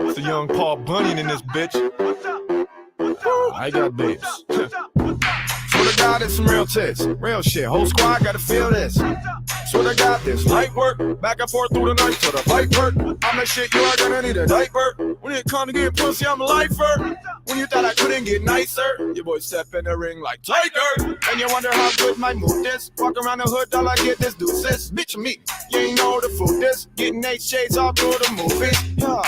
It's a young Paul Bunyan in this bitch. I got babes. Swear to God, it's some real tits. Real shit. Whole squad gotta feel this. Swear to God, this light work. Back and forth through the night for the fight work. I'm that shit, you are gonna need a diaper. When it come to get pussy, I'm a lifer. When you thought I couldn't get nicer, your boy step in the ring like Tiger. And you wonder how good my mood is. Walk around the hood, all I get is deuces. Bitch, me, you ain't know the food is. Getting 8 shades all through the movies. Yeah,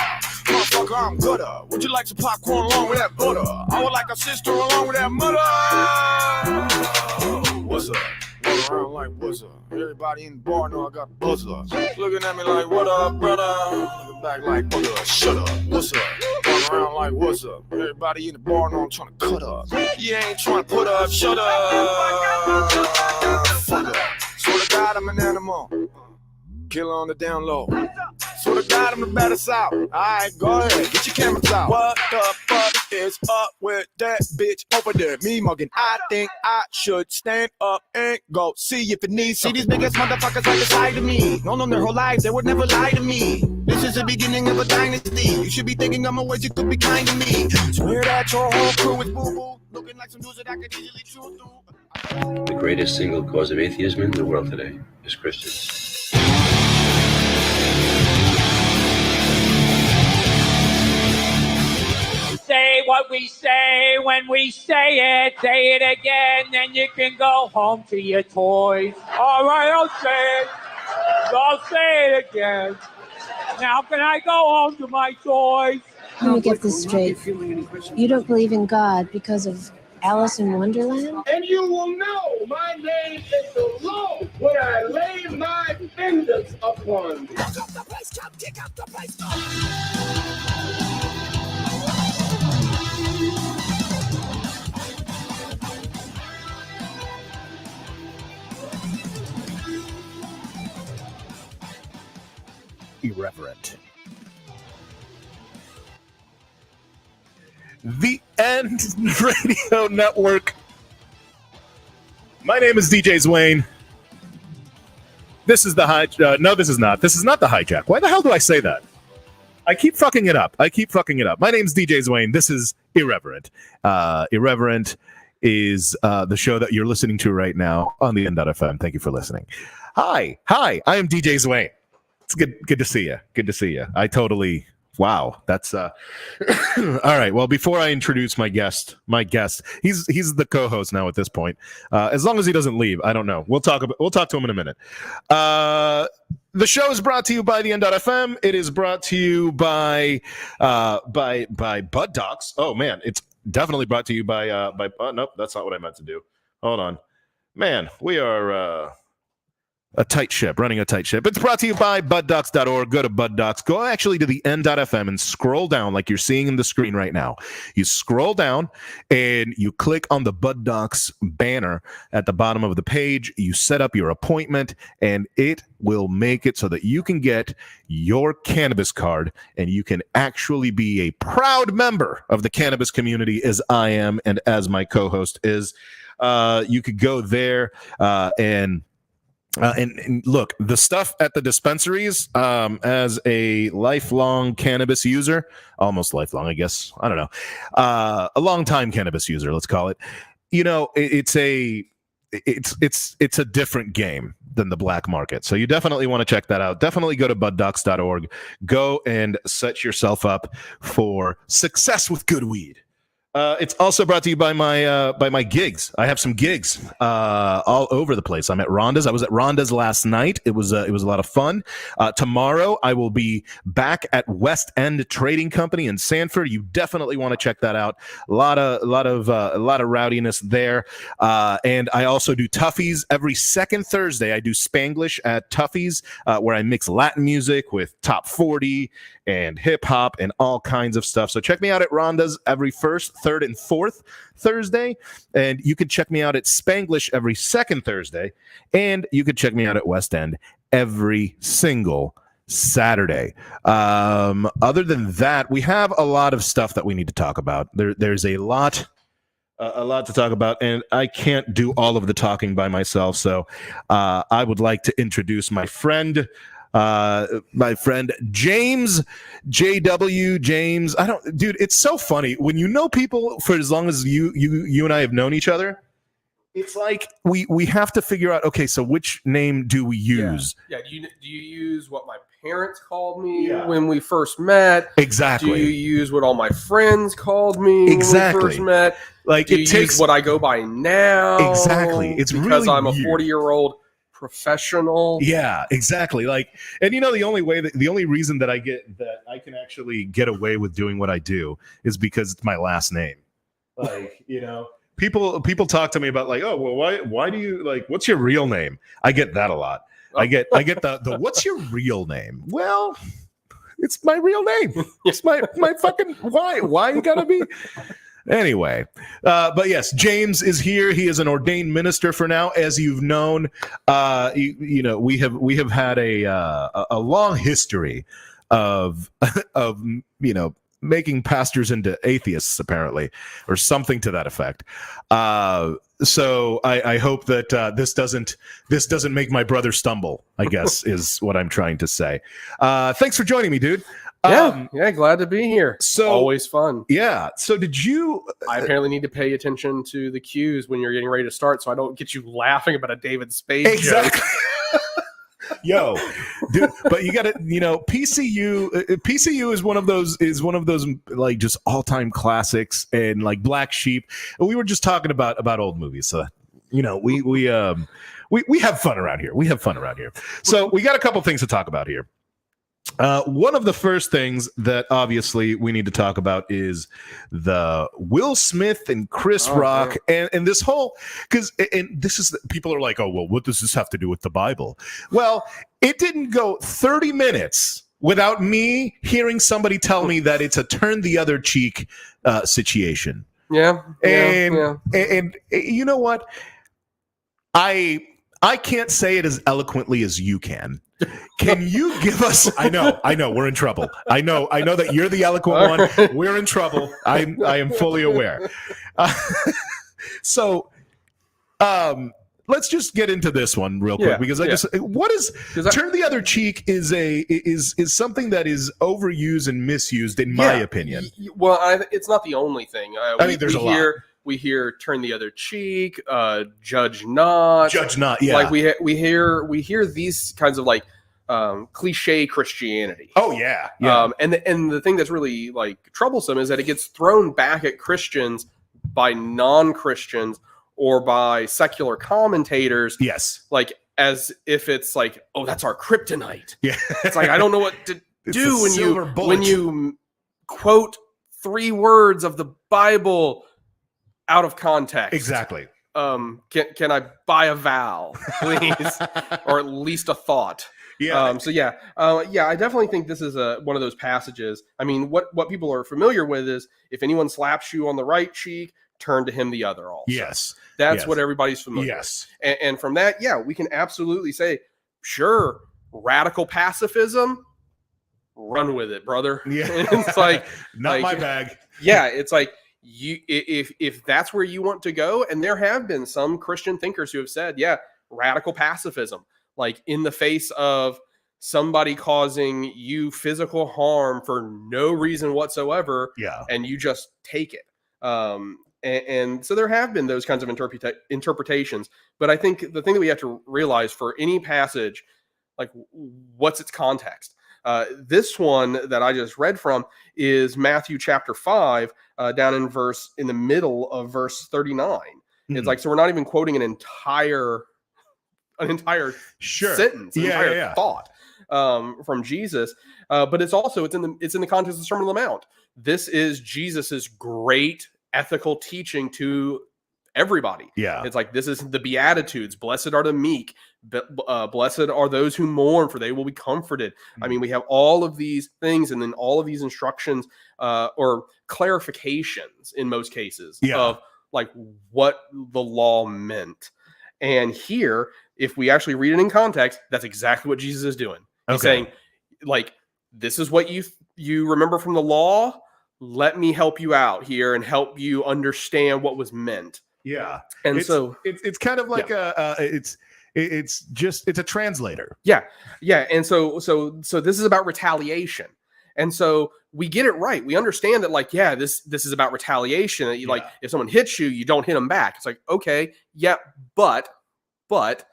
motherfucker, I'm gooder. Would you like some popcorn along with that butter? I would like a sister along with that mother. What's up? Walk around like what's up? Everybody in the bar know I got a buzzer. Looking at me like what up, brother? Looking back like brother, shut up. What's up? Walk around like what's up? Everybody in the bar know I'm trying to cut up. You ain't trying to put up, shut up. Fuck up. Swear to God I'm an animal. Killer on the down low. Swear to God I'm the baddest out. Alright, go ahead, get your cameras out. What the fuck is up with that bitch over there? Me mugging. I think I should stand up and go see if it needs something. See these biggest motherfuckers right beside of me. Known them their whole lives, they would never lie to me. This is the beginning of a dynasty. You should be thinking of my ways you could be kind to me. Swear that your whole crew is boo-boo. Looking like some dudes that I could easily chew through. The greatest single cause of atheism in the world today is Christians. Say what we say when we say it again, then you can go home to your toys. All right, I'll say it again. Now can I go home to my toys? Let me get this straight. You don't believe in God because of Alice in Wonderland? And you will know my name is the Lord when I lay my fingers upon thee. Kick up the place, come, kick up the place, Irreverent. The End Radio Network. My name is DJ Zouain. This is the no, this is not. This is not the hijack. Why the hell do I say that? I keep fucking it up. My name's DJ Zouain. This is Irreverent. Irreverent is the show that you're listening to right now on the End.fm. Thank you for listening. Hi. I am DJ Zouain. It's good to see you. Wow, that's all right. Well, before I introduce my guest, he's the co-host now at this point. As long as he doesn't leave, I don't know. We'll talk to him in a minute. The show is brought to you by the End.fm. It is brought to you by Bud Docs. Oh man, it's definitely brought to you by nope, that's not what I meant to do. Hold on. Man, we are running a tight ship. It's brought to you by buddocs.org. Go to buddocs. Go actually to the End.fm and scroll down like you're seeing in the screen right now. You scroll down and you click on the Bud Docs banner at the bottom of the page. You set up your appointment and it will make it so that you can get your cannabis card and you can actually be a proud member of the cannabis community as I am and as my co-host is. You could go there and look, the stuff at the dispensaries, as a lifelong cannabis user, almost lifelong, I guess, I don't know, a long time cannabis user, let's call it. You know, it's a different game than the black market. So you definitely want to check that out. Definitely go to buddocs.org. Go and set yourself up for success with good weed. It's also brought to you by my gigs. I have some gigs all over the place. I'm at Rhonda's. I was at Rhonda's last night. It was a lot of fun. Tomorrow I will be back at West End Trading Company in Sanford. You definitely want to check that out. A lot of rowdiness there. And I also do Tuffy's every second Thursday. I do Spanglish at Tuffy's, where I mix Latin music with top 40 and hip hop and all kinds of stuff. So check me out at Rhonda's every first, third, and fourth Thursday. And you can check me out at Spanglish every second Thursday. And you can check me out at West End every single Saturday. Other than that, we have a lot of stuff that we need to talk about. There's a lot to talk about, and I can't do all of the talking by myself. So I would like to introduce my friend James, JW James. Dude, it's so funny when you know people for as long as you and I have known each other. It's like we have to figure out, okay, so which name do we use? Yeah. Do you use what my parents called me Yeah. when we first met? Exactly. Do you use what all my friends called me Exactly. when we first met? Like Do it you takes use what I go by now? Exactly. It's because really I'm a weird. 40-year-old professional. Yeah, exactly. Like, and the only reason that I can actually get away with doing what I do is because it's my last name. Like, people talk to me about like, oh, well, why do you like, what's your real name? I get that a lot. I get the what's your real name? Well, it's my real name. It's my fucking why you gotta be. Anyway, but yes, James is here. He is an ordained minister for now, as you've known. We have had a long history of making pastors into atheists, apparently, or something to that effect. So I hope that this doesn't make my brother stumble, I guess is what I'm trying to say. Thanks for joining me, dude. Yeah, glad to be here. So Always fun. Yeah. So did you? I apparently need to pay attention to the cues when you're getting ready to start, so I don't get you laughing about a David Spade Exactly. joke. Yo, dude, but you got to, PCU is one of those like just all time classics, and like Black Sheep. And we were just talking about old movies, so we have fun around here. So we got a couple things to talk about here. One of the first things that obviously we need to talk about is the Will Smith and Chris Rock and this whole, people are like, oh, well, what does this have to do with the Bible? Well, it didn't go 30 minutes without me hearing somebody tell me that it's a turn the other cheek situation. And you know what? I can't say it as eloquently as you can. Can you give us? I know, we're in trouble. I know that you're the eloquent one. We're in trouble. I am fully aware. So, let's just get into this one real quick because what is turn the other cheek is something that is overused and misused in my opinion. Well, it's not the only thing. There's a lot. We hear turn the other cheek, judge not. Yeah. Like we hear these kinds of like cliche Christianity. Oh yeah. And the thing that's really like troublesome is that it gets thrown back at Christians by non-Christians or by secular commentators. Yes. Like as if it's like, oh, that's our kryptonite. Yeah. It's like I don't know what to do when you quote 3 words of the Bible out of context. Exactly. Can I buy a vowel, please, or at least a thought? Yeah. I definitely think this is one of those passages. I mean, what people are familiar with is if anyone slaps you on the right cheek, turn to him the other. Also, yes, that's what everybody's familiar. Yes, with. And from that, we can absolutely say, sure, radical pacifism, run with it, brother. Yeah, it's like not my bag. Yeah, it's like. If that's where you want to go, and there have been some Christian thinkers who have said, radical pacifism, like in the face of somebody causing you physical harm for no reason whatsoever, and you just take it. And so there have been those kinds of interpretations, but I think the thing that we have to realize for any passage, like what's its context? This one that I just read from is Matthew chapter 5, down in the middle of verse 39. Mm-hmm. It's like, so we're not even quoting an entire sentence, an entire thought from Jesus, but it's in the context of the Sermon on the Mount. This is Jesus's great ethical teaching to everybody. Yeah, it's like this is the Beatitudes. Blessed are the meek. Blessed are those who mourn, for they will be comforted. I mean, we have all of these things, and then all of these instructions or clarifications in most cases of like what the law meant. And here, if we actually read it in context, that's exactly what Jesus is doing. He's saying, like, this is what you remember from the law. Let me help you out here and help you understand what was meant. Yeah, and it's kind of like it's a translator. Yeah. And so this is about retaliation. And so we get it right. We understand that, like, this is about retaliation. Like, if someone hits you, you don't hit them back. It's like, okay, but but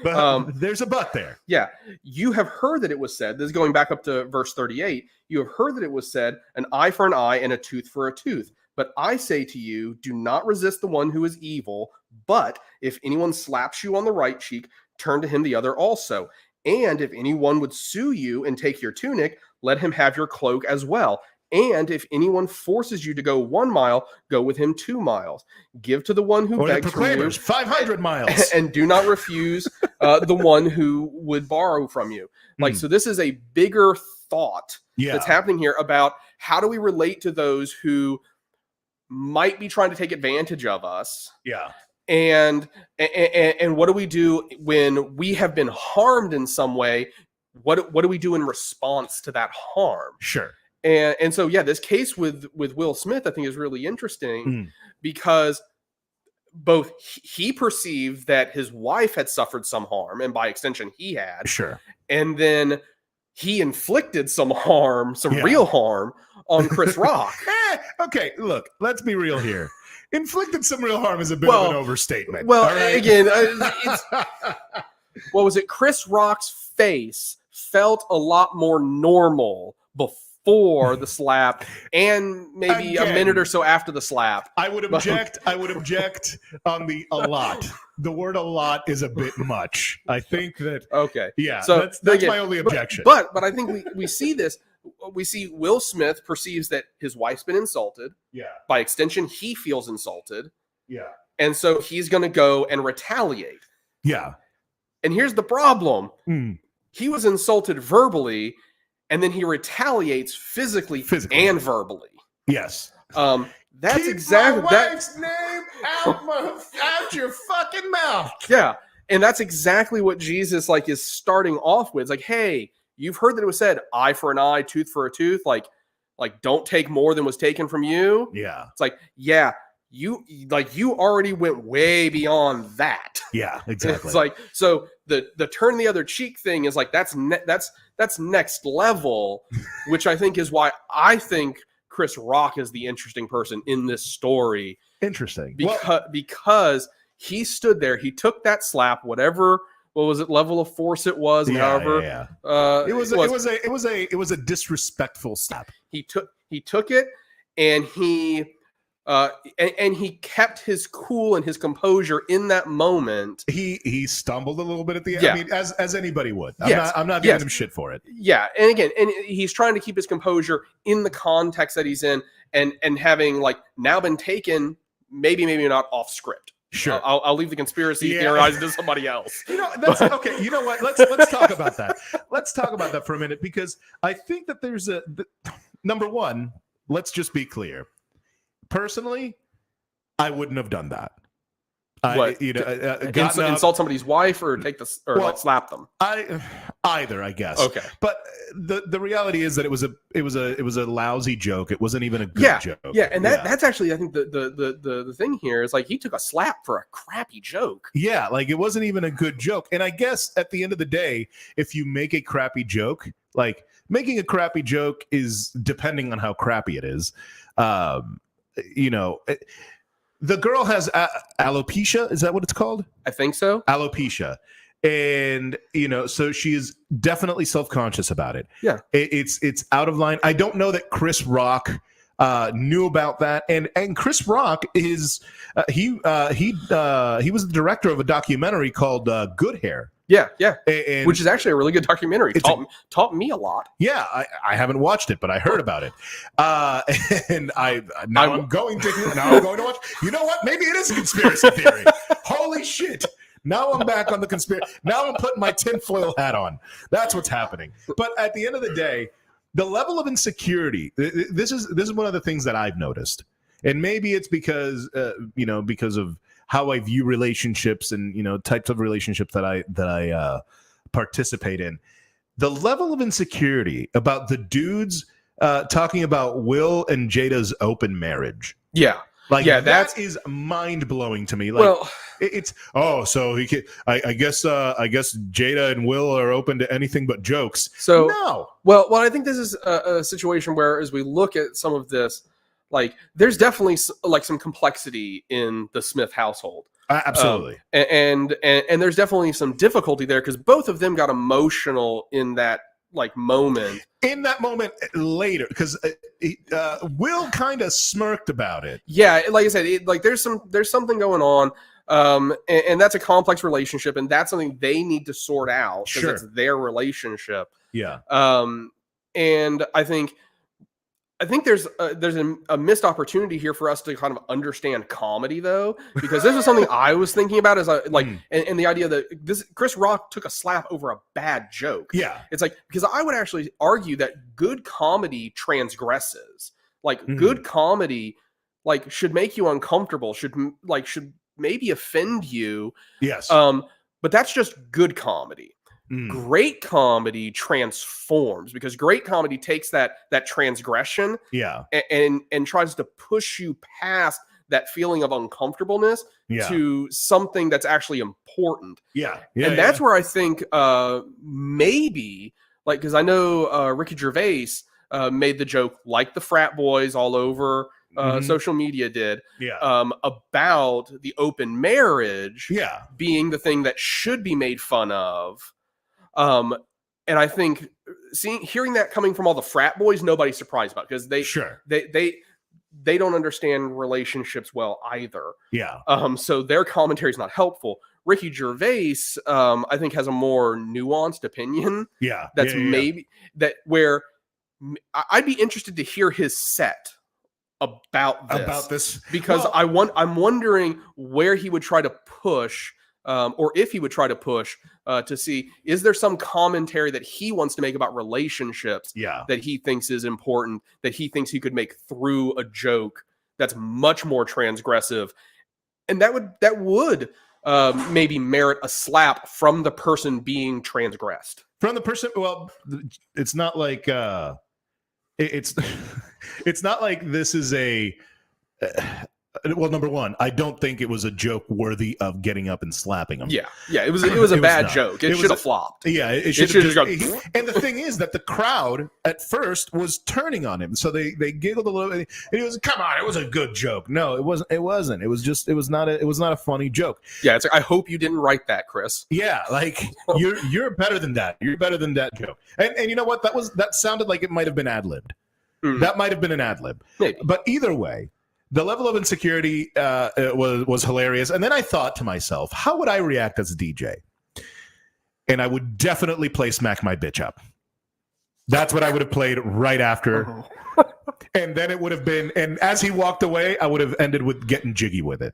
But there's a but there. yeah, you have heard that it was said, this is going back up to verse 38, you have heard that it was said, an eye for an eye and a tooth for a tooth. But I say to you, do not resist the one who is evil, but if anyone slaps you on the right cheek, turn to him the other also. And if anyone would sue you and take your tunic, let him have your cloak as well. And if anyone forces you to go 1 mile, go with him 2 miles. Give to the one who Or the begs from you, proclaimers, 500 miles. and do not refuse the one who would borrow from you. Like, so this is a bigger thought that's happening here about how do we relate to those who might be trying to take advantage of us. Yeah. And what do we do when we have been harmed in some way? What do we do in response to that harm? Sure. And so, yeah, this case with Will Smith, I think, is really interesting because both he perceived that his wife had suffered some harm, and by extension, he had. Sure. And then he inflicted some harm, some real harm on Chris Rock. Okay, look, let's be real here. Inflicted some real harm is a bit of an overstatement. Well, all right? again, what was it? Chris Rock's face felt a lot more normal before the slap and maybe a minute or so after the slap. I would object on the a lot. The word a lot is a bit much. I think that yeah, so that's my only objection. But I think we see this. We see Will Smith perceives that his wife's been insulted. Yeah. By extension, he feels insulted. Yeah. And so he's going to go and retaliate. Yeah. And here's the problem. He was insulted verbally, and then he retaliates physically. And verbally. Yes. That's Keep exactly my wife's name out your fucking mouth. Yeah. And that's exactly what Jesus is starting off with. It's like, hey, you've heard that it was said, eye for an eye, tooth for a tooth. Like don't take more than was taken from you. Yeah. It's like, yeah, you already went way beyond that. Yeah, exactly. It's like, so the turn the other cheek thing is like, that's next level, which I think is why I think Chris Rock is the interesting person in this story. Interesting. Because he stood there, he took that slap, whatever, what was it, level of force it was, and however it was a disrespectful slap. He took it, and he kept his cool and his composure in that moment. He stumbled a little bit at the end. Yeah. I mean, as anybody would. Yes. I'm not giving him shit for it. Yeah, and again, he's trying to keep his composure in the context that he's in, and having now been taken, maybe not off script. Sure, I'll leave the conspiracy theorizing to somebody else. That's okay. You know what? Let's talk about that. Let's talk about that for a minute, because I think that there's number one. Let's just be clear. Personally, I wouldn't have done that. Insult somebody's wife or slap them. Either, I guess. Okay, but the reality is that it was a lousy joke. It wasn't even a good joke. Yeah, and that's actually, I think, the thing here is he took a slap for a crappy joke. Yeah, it wasn't even a good joke. And I guess at the end of the day, if you make a crappy joke, making a crappy joke is depending on how crappy it is. The girl has alopecia. Is that what it's called? I think so. Alopecia. And, so she is definitely self-conscious about it. Yeah. It's out of line. I don't know that Chris Rock knew about that. And Chris Rock is, he was the director of a documentary called Good Hair. Yeah, yeah. Which is actually a really good documentary. Taught me a lot. Yeah, I haven't watched it, but I heard about it. And I'm going to watch. You know what? Maybe it is a conspiracy theory. Holy shit. Now I'm back on the conspiracy. Now I'm putting my tinfoil hat on. That's what's happening. But at the end of the day, the level of insecurity, this is one of the things that I've noticed. And maybe it's because of how I view relationships and, types of relationships that I participate in. The level of insecurity about the dudes talking about Will and Jada's open marriage. Yeah. That is mind blowing to me. So he can, I guess Jada and Will are open to anything but jokes. So no. Well, I think this is a situation where, as we look at some of this, there's definitely some complexity in the Smith household. Absolutely. And there's definitely some difficulty there because both of them got emotional in that like moment. In that moment later, because Will kind of smirked about it. Yeah, like I said, there's something going on, and that's a complex relationship, and that's something they need to sort out because Sure. it's their relationship. Yeah. And I think there's a missed opportunity here for us to kind of understand comedy, though, because this is something I was thinking about as and the idea that this Chris Rock took a slap over a bad joke. Yeah, it's like, because I would actually argue that good comedy transgresses. Like good comedy, like should make you uncomfortable, should maybe offend you. Yes. But that's just good comedy. Great comedy transforms because great comedy takes that transgression and tries to push you past that feeling of uncomfortableness to something that's actually important. And that's where I think maybe, like, because I know Ricky Gervais made the joke, like the frat boys all over social media did, about the open marriage being the thing that should be made fun of. And I think hearing that coming from all the frat boys, nobody's surprised about, because they don't understand relationships well either. So their commentary is not helpful. Ricky Gervais, I think, has a more nuanced opinion. That's maybe that where I'd be interested to hear his set about this because I'm wondering where he would try to push. Or if he would try to push to see, is there some commentary that he wants to make about relationships that he thinks is important, that he thinks he could make through a joke that's much more transgressive, and that would maybe merit a slap from the person being transgressed. From the person, well, it's not like it's not like this is a. Well, number one, I don't think it was a joke worthy of getting up and slapping him. It was a bad joke. It should have flopped. It should have just. And the thing is that the crowd at first was turning on him, so they giggled a little bit. And he was, "Come on, it was a good joke." No, it wasn't. It wasn't. It was just. It was not a funny joke. It's like, I hope you didn't write that, Chris. Like you're better than that. You're better than that joke. And you know what? That sounded like it might have been ad-libbed. That might have been an ad-lib. Maybe. But either way, the level of insecurity was hilarious. And then I thought to myself, how would I react as a DJ? And I would definitely play Smack My Bitch Up. That's what I would have played right after. And then it would have been, and as he walked away, I would have ended with Getting Jiggy with It.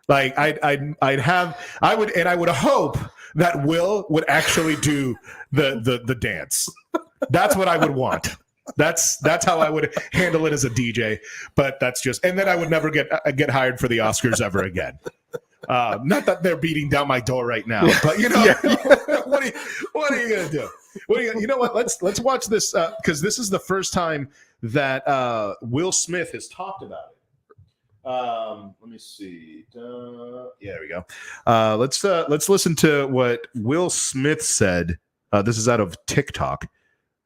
Like I would hope that Will would actually do the dance. That's what I would want. That's how I would handle it as a DJ, but that's just, and then I would never get hired for the Oscars ever again. Not that they're beating down my door right now, but what are you gonna do? You know what? Let's watch this because this is the first time that Will Smith has talked about it. Let me see. There we go. Let's listen to what Will Smith said. This is out of TikTok.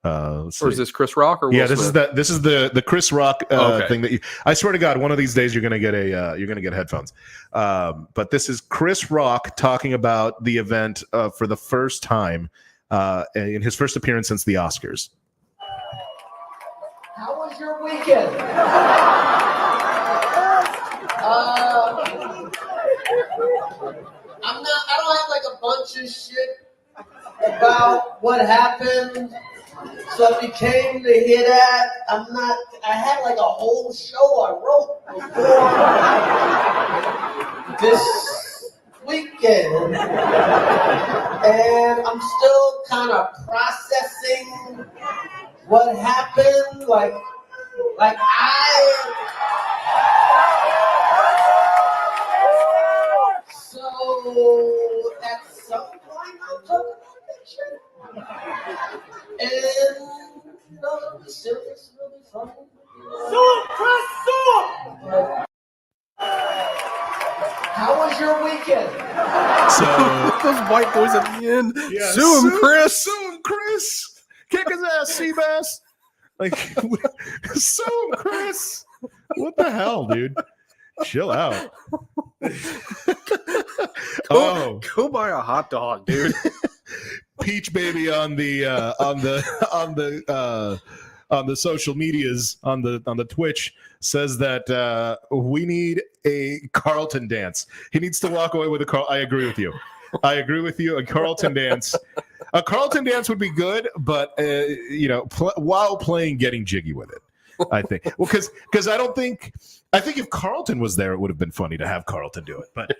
Or is this Chris Rock or Will Smith? This is the Chris Rock thing that I swear to God, one of these days you're gonna get headphones. But this is Chris Rock talking about the event for the first time in his first appearance since the Oscars. How was your weekend? I don't have like a bunch of shit about what happened. So if you came to hear that, I had like a whole show I wrote before this weekend. And I'm still kind of processing what happened. Like so at some point I'm talking about that shit. And it'll be serious, it'll be fun. How was your weekend? So those white boys at the end. Yeah, Sue him, Chris. Sue him, Chris. Kick his ass, Seabass. Like, sue him, Chris. What the hell, dude? Chill out. Go buy a hot dog, dude. Peach Baby on the social medias on the Twitch says that we need a Carlton dance. He needs to walk away with a Carl. I agree with you. A Carlton dance. A Carlton dance would be good, but while playing, getting jiggy with it. I think. Well, because I think if Carlton was there, it would have been funny to have Carlton do it. But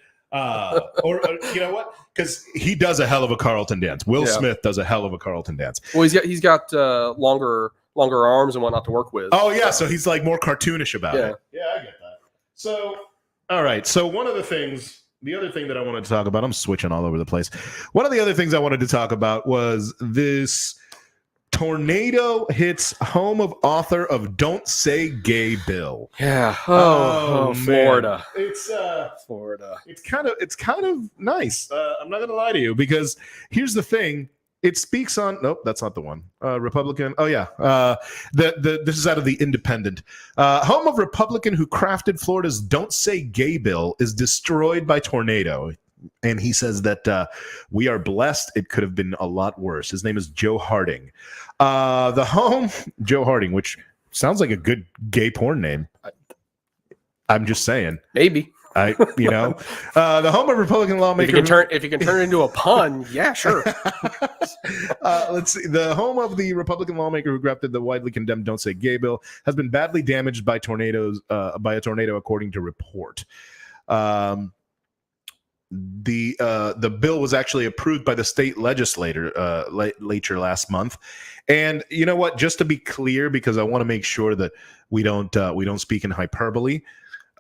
or you know what? Because he does a hell of a Carlton dance. Will Smith does a hell of a Carlton dance. Well, he's got longer arms and whatnot to work with. Oh yeah, so he's like more cartoonish about it. Yeah, I get that. So all right. So one of the other thing that I wanted to talk about, I'm switching all over the place. One of the other things I wanted to talk about was this tornado hits home of author of Don't Say Gay bill. Yeah. Oh, Florida. It's Florida. It's kind of nice. I'm not gonna lie to you, because here's the thing. It speaks on. Nope, that's not the one. Republican. Oh yeah. This is out of the Independent. Home of Republican who crafted Florida's Don't Say Gay bill is destroyed by tornado. And he says that we are blessed. It could have been a lot worse. His name is Joe Harding. Joe Harding, which sounds like a good gay porn name. I'm just saying. Maybe. The home of Republican lawmaker. If you can turn it into a pun, yeah, sure. Let's see. The home of the Republican lawmaker who crafted the widely condemned "Don't Say Gay" bill has been badly damaged by a tornado, according to report. The bill was actually approved by the state legislature last month. And you know what? Just to be clear, because I want to make sure that we don't speak in hyperbole.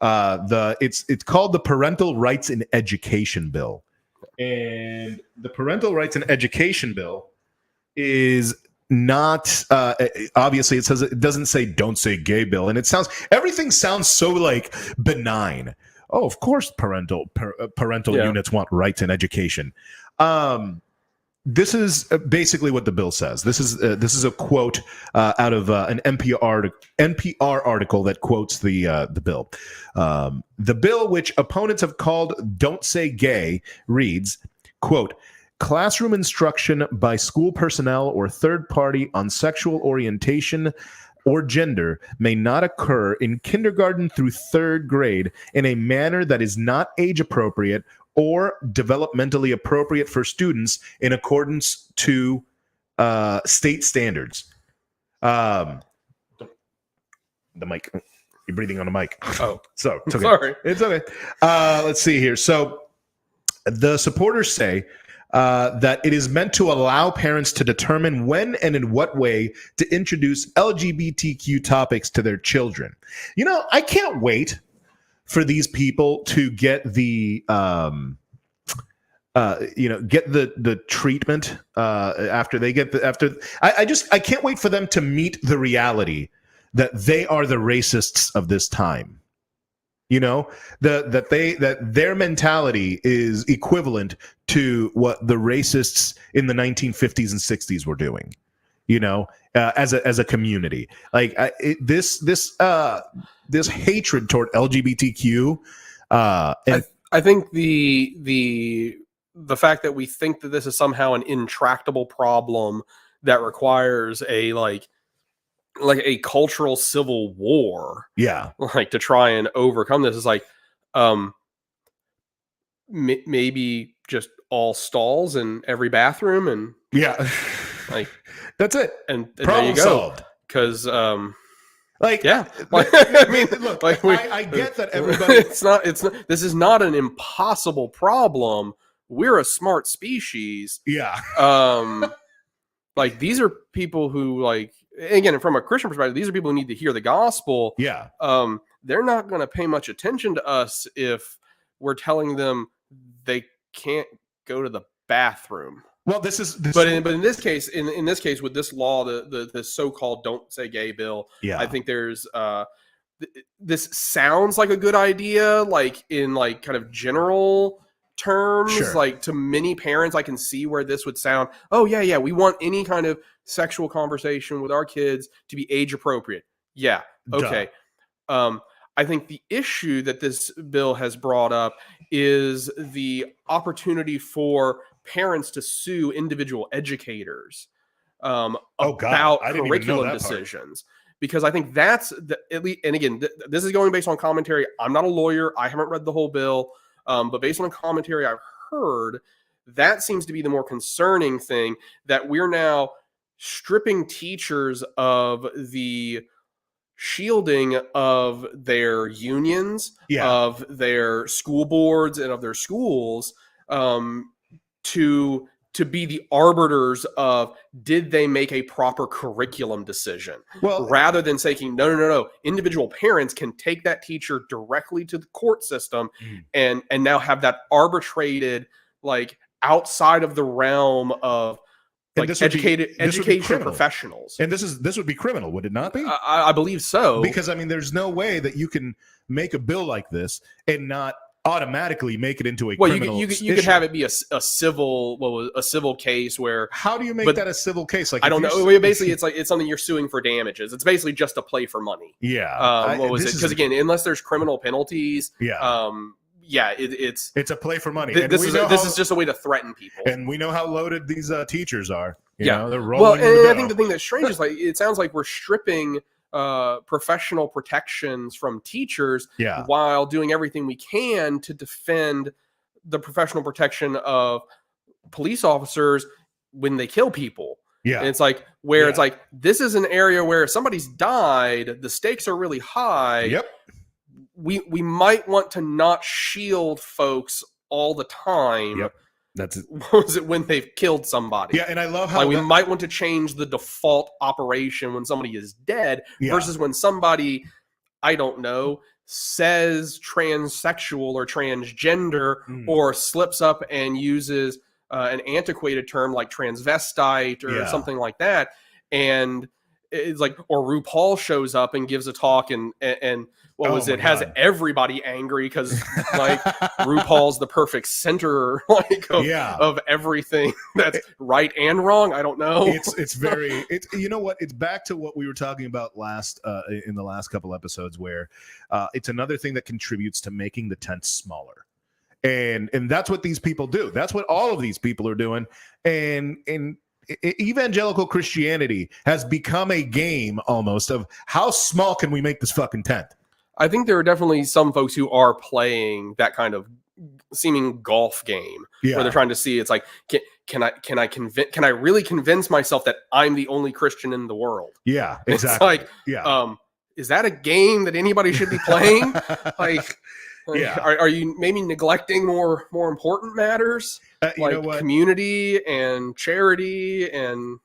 It's called the Parental Rights in Education Bill, and the Parental Rights in Education Bill is not obviously it doesn't say "Don't Say Gay" bill, and everything sounds so like benign. Oh, of course, parental units want rights in education. This is basically what the bill says. This is a quote out of an NPR article that quotes the bill. The bill, which opponents have called "Don't Say Gay," reads, quote, "Classroom instruction by school personnel or third party on sexual orientation or gender may not occur in kindergarten through third grade in a manner that is not age appropriate or developmentally appropriate for students in accordance to state standards." The mic. You're breathing on the mic. Oh. So it's okay. Sorry. It's okay. Let's see here. So the supporters say that it is meant to allow parents to determine when and in what way to introduce LGBTQ topics to their children. I can't wait for these people to get the treatment after they get I can't wait for them to meet the reality that they are the racists of this time. That their mentality is equivalent to what the racists in the 1950s and 60s were doing. As a community, like this hatred toward LGBTQ. I think the fact that we think that this is somehow an intractable problem that requires a cultural civil war, to try and overcome this is maybe just all stalls in every bathroom and that's it, and problem there you go. Solved. Because I mean, I get that everybody. It's not. This is not an impossible problem. We're a smart species. Yeah. These are people who again, from a Christian perspective, these are people who need to hear the gospel. Yeah. They're not going to pay much attention to us if we're telling them they can't go to the bathroom. Well, but in this case, in this case, with this law, the so-called "Don't Say Gay" bill, I think there's this sounds like a good idea, in kind of general terms. Sure. To many parents, I can see where this would sound. Oh yeah, we want any kind of sexual conversation with our kids to be age appropriate. Yeah, okay. I think the issue that this bill has brought up is the opportunity for parents to sue individual educators about I didn't even know curriculum that part. decisions. Because I think that's at least, and again, this is going based on commentary. I'm not a lawyer. I haven't read the whole bill, but based on commentary I've heard, that seems to be the more concerning thing, that we're now stripping teachers of the shielding of their unions, of their school boards, and of their schools, to be the arbiters of, did they make a proper curriculum decision? Well, rather than saying, no, individual parents can take that teacher directly to the court system and now have that arbitrated, like, outside of the realm of like education professionals. And this would be criminal, would it not be? I believe so. Because I mean, there's no way that you can make a bill like this and not automatically make it into a criminal you could have it be a civil case where. How do you make that a civil case? Like, I don't know. Basically, it's something you're suing for damages. It's basically just a play for money. Yeah. What was it? Because again, unless there's criminal penalties. Yeah. It's a play for money. This is just a way to threaten people. And we know how loaded these teachers are. You know, they're Well, rolling. and I think the thing that's strange is, like, it sounds like we're stripping professional protections from teachers while doing everything we can to defend the professional protection of police officers when they kill people. Yeah. And it's like it's like, this is an area where if somebody's died, the stakes are really high. Yep. We might want to not shield folks all the time. Yep. That's it. Was it when they've killed somebody? Yeah, and I love how we might want to change the default operation when somebody is dead versus when somebody, I don't know, says transsexual or transgender or slips up and uses an antiquated term like transvestite or something like that. And it's like, or RuPaul shows up and gives a talk and has everybody angry because, like, RuPaul's the perfect center, like, of everything that's right and wrong. I don't know. It's you know what? It's back to what we were talking about in the last couple episodes, where it's another thing that contributes to making the tent smaller. And that's what these people do. That's what all of these people are doing. And evangelical Christianity has become a game almost of how small can we make this fucking tent. I think there are definitely some folks who are playing that kind of seeming golf game where they're trying to see, it's like, can I really convince myself that I'm the only Christian in the world? Yeah, exactly. It's like, is that a game that anybody should be playing? Are you maybe neglecting more important matters? Like community and charity and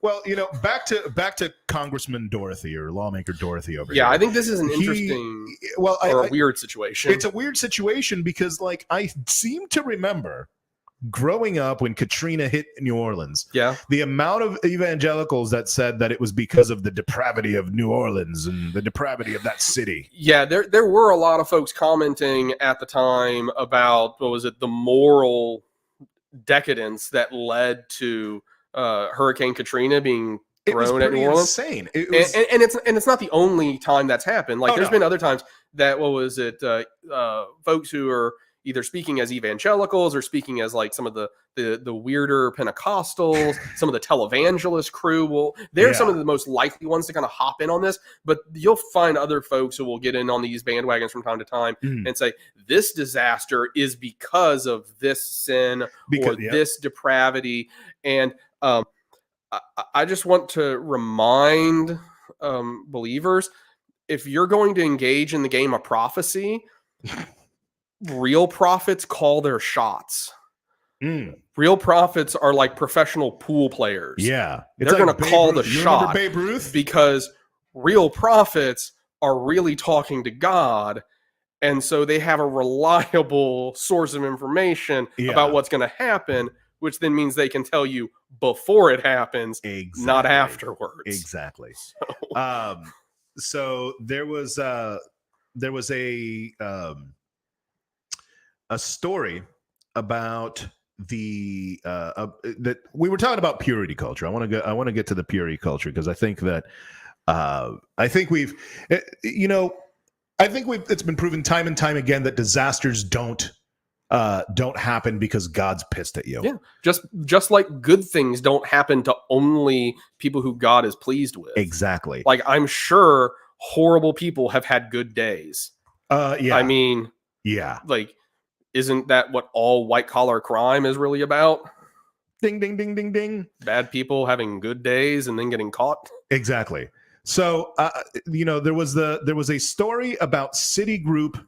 back to Congressman Dorothy or lawmaker Dorothy over here. I think this is an interesting a weird situation. It's a weird situation because, like, I seem to remember growing up when Katrina hit New Orleans, the amount of evangelicals that said that it was because of the depravity of New Orleans and the depravity of that city. Yeah, there were a lot of folks commenting at the time about the moral decadence that led to Hurricane Katrina being thrown at New Orleans. Insane. It's not the only time that's happened. Like, there's been other times that folks who are either speaking as evangelicals or speaking as, like, some of the weirder Pentecostals, some of the televangelist crew. Well, they're some of the most likely ones to kind of hop in on this, but you'll find other folks who will get in on these bandwagons from time to time and say, this disaster is because of this sin or this depravity. And I just want to remind believers, if you're going to engage in the game of prophecy, real prophets call their shots. Real prophets are like professional pool players. Yeah. They're going to call the shot. Babe Ruth? Because real prophets are really talking to God. And so they have a reliable source of information about what's going to happen, which then means they can tell you before it happens, not afterwards. Exactly. So there was a story about that we were talking about purity culture. I want to get to the purity culture because I think that we've I think it's been proven time and time again that disasters don't happen because God's pissed at you. Yeah, just like good things don't happen to only people who God is pleased with. Exactly. Like, I'm sure horrible people have had good days. Yeah. I mean, yeah. like, isn't that what all white collar crime is really about? Ding, ding, ding, ding, ding. Bad people having good days and then getting caught. Exactly. So, there was a story about Citigroup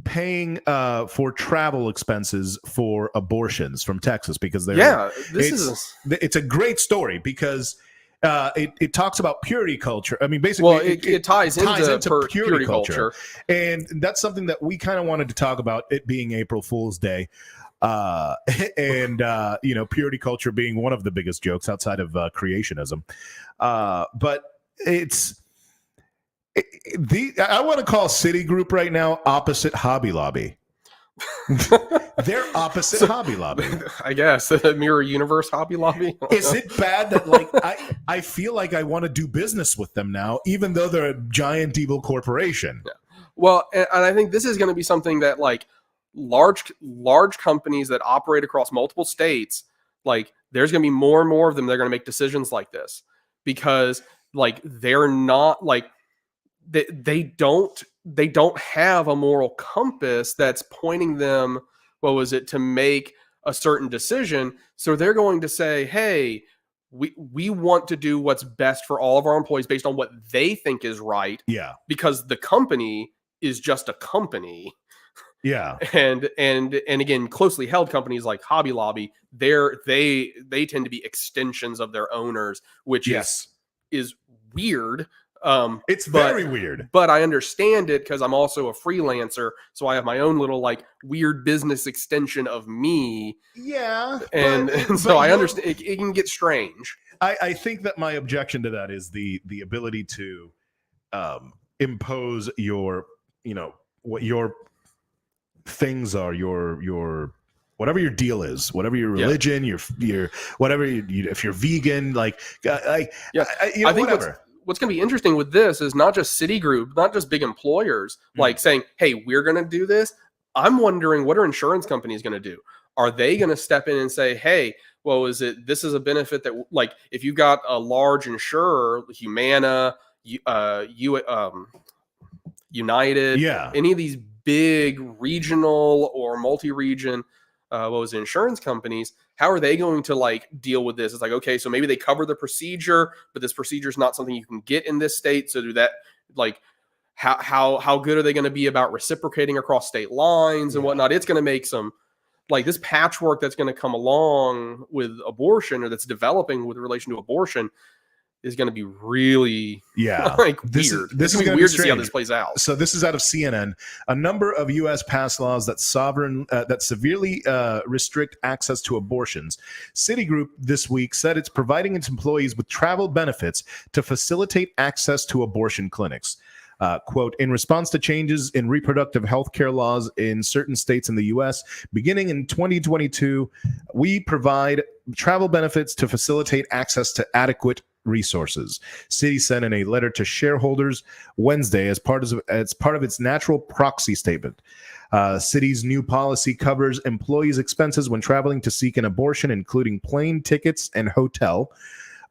paying for travel expenses for abortions from Texas because it's a great story because it talks about purity culture. I mean, basically, it ties into purity culture, and that's something that we kind of wanted to talk about. It being April Fool's Day, and purity culture being one of the biggest jokes outside of creationism, but I want to call Citigroup right now opposite Hobby Lobby. They're opposite Hobby Lobby. I guess Mirror Universe Hobby Lobby. Is it bad that I feel like I want to do business with them now, even though they're a giant evil corporation? Yeah. Well, and I think this is going to be something that like large companies that operate across multiple states, like there's going to be more and more of them. They're going to make decisions like this because like they're not like they don't have a moral compass that's pointing them, to make a certain decision. So they're going to say, hey, we want to do what's best for all of our employees based on what they think is right. Yeah. Because the company is just a company. Yeah. And again, closely held companies like Hobby Lobby, they tend to be extensions of their owners, which is weird. It's very weird, but I understand it because I'm also a freelancer, so I have my own little like weird business extension of me. Yeah, and so I understand it can get strange. I think that my objection to that is the ability to impose your what your things are, your whatever your deal is, whatever your religion, your whatever if you're vegan, like I think whatever. What's going to be interesting with this is not just Citigroup, not just big employers like saying, hey, we're going to do this. I'm wondering, what are insurance companies going to do? Are they going to step in and say, hey, this is a benefit that like if you got a large insurer, Humana, United, any of these big regional or multi-region insurance companies, how are they going to like deal with this? It's like, okay, so maybe they cover the procedure, but this procedure is not something you can get in this state. So do that, like how good are they going to be about reciprocating across state lines and whatnot? It's going to make some like this patchwork that's going to come along with abortion or that's developing with relation to abortion is going to be really like weird. This is going to be weird to see how this plays out. So this is out of CNN. A number of U.S. passed laws that severely restrict access to abortions. Citigroup this week said it's providing its employees with travel benefits to facilitate access to abortion clinics. Quote, in response to changes in reproductive health care laws in certain states in the U.S., beginning in 2022, we provide travel benefits to facilitate access to adequate resources. Citi sent in a letter to shareholders Wednesday as part of its natural proxy statement. Citi's new policy covers employees' expenses when traveling to seek an abortion, including plane tickets and hotel.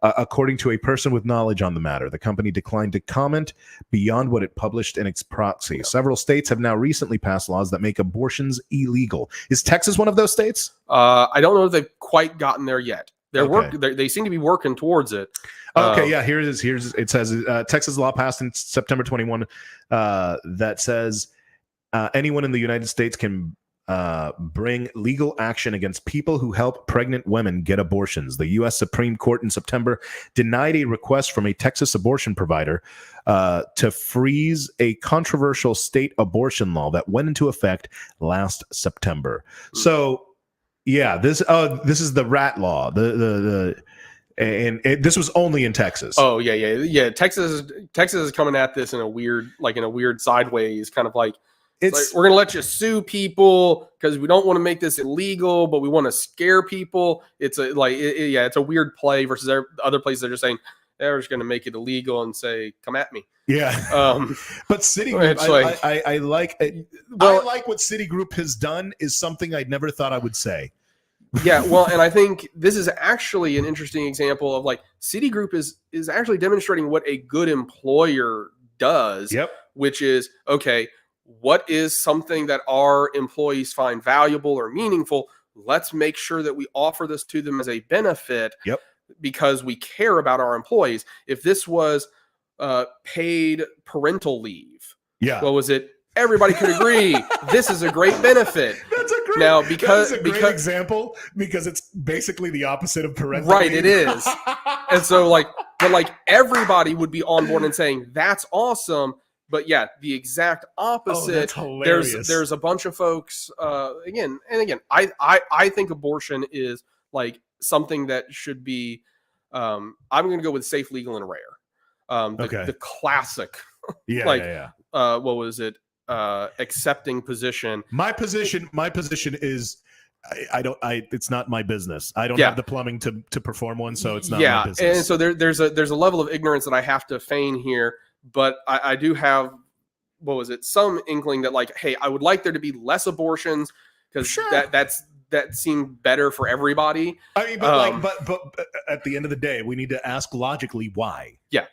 According to a person with knowledge on the matter, the company declined to comment beyond what it published in its proxy. Several states have now recently passed laws that make abortions illegal. Is Texas one of those states? I don't know if they've quite gotten there yet. They seem to be working towards it. Okay, here it is. It says Texas law passed in September 21 that says anyone in the United States can bring legal action against people who help pregnant women get abortions. The U.S. Supreme Court in September denied a request from a Texas abortion provider to freeze a controversial state abortion law that went into effect last September. So, this is the rat law. This was only in Texas. Oh yeah. Texas is coming at this in a weird sideways kind of like. It's like, we're going to let you sue people because we don't want to make this illegal, but we want to scare people. It's a weird play versus other places that are just saying, they're just going to make it illegal and say, come at me. Yeah. But Citigroup, It's like- I like I like what Citigroup has done is something I never thought I would say. Yeah, well, and I think this is actually an interesting example of like Citigroup is actually demonstrating what a good employer does. Yep. Which is, okay, what is something that our employees find valuable or meaningful? Let's make sure that we offer this to them as a benefit. Yep. Because we care about our employees. If this was paid parental leave, Yeah. what was it? Everybody could agree this is a great benefit. That's a great, Now, that because is a great example because it's basically the opposite of parental right, leave. it is. And so but everybody would be on board and saying that's awesome. But yeah, the exact opposite. that's hilarious. There's a bunch of folks again. I think abortion is like something that should be I'm going to go with safe, legal, and rare. The classic. Yeah. What was it? Accepting position. My position is it's not my business. I don't have the plumbing to perform one, so it's not my business. And so there's a level of ignorance that I have to feign here, but I do have some inkling that like, hey, I would like there to be less abortions because that seemed better for everybody. I mean, but at the end of the day, we need to ask logically why. Yeah.